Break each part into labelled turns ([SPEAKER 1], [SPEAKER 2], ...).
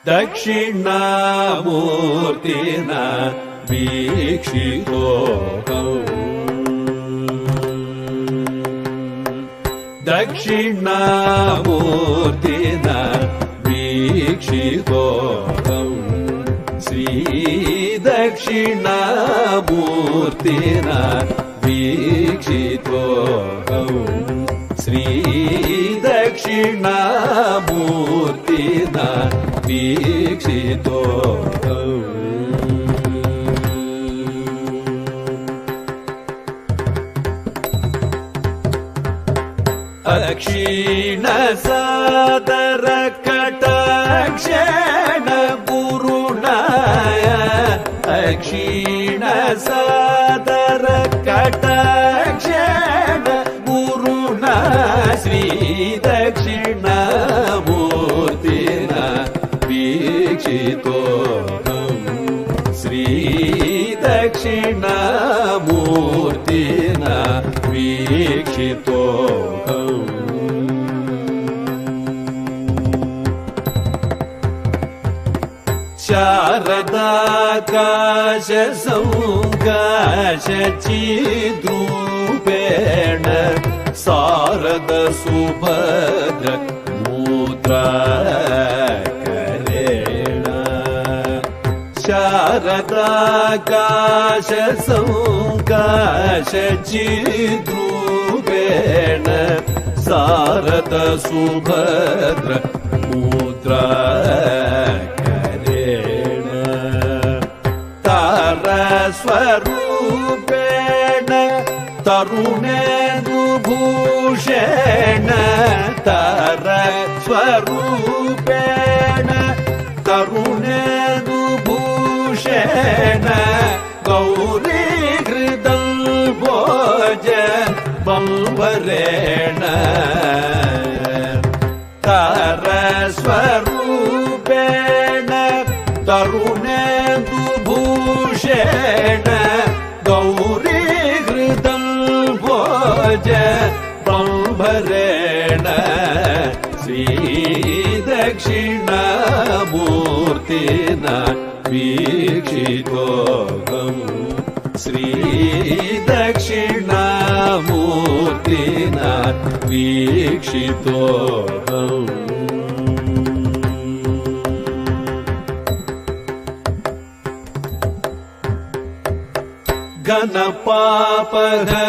[SPEAKER 1] दक्षिणामूर्तिना वीक्षितोऽहम् दक्षिणामूर्तिना वीक्षितोऽहम् श्रीदक्षिणामूर्तिना वीक्षितोऽहम् श्रीदक्षिणामूर्तिना वीक्षितोऽहम् अक्षीणसादरकटाक्षेण गुरुणाय अक्षीणसादरकटाक्षेण गुरुणा श्रीदक्षिणामूर्तिना वीक्षितोऽहम् श्रीदक्षिणामूर्तिना वीक्षितोऽहम् शारदाकाशसंकाशचिद्रूपेण शारदसुभद्र मूत्राकरेण शारदाकाशसंकाशचिद्रूपेण शारदसुभद्र मूत्राकरेण तारस्वरूपेण तरुणेन्दुभूषेण तारस्वरूपेण तरुणेन्दुभूषेण गौरीहृदम्बोज बम्बरेण तारस्वरूपेण तरुणेन्दुभूषेण गौरीहृदम्बोज बम्बरेण श्रीदक्षिणामूर्तिना वीक्षितोऽहम् श्रीदक्षिणामूर्तिना वीक्षितोऽहम्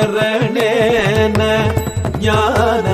[SPEAKER 1] घनपापहरणेन ज्ञान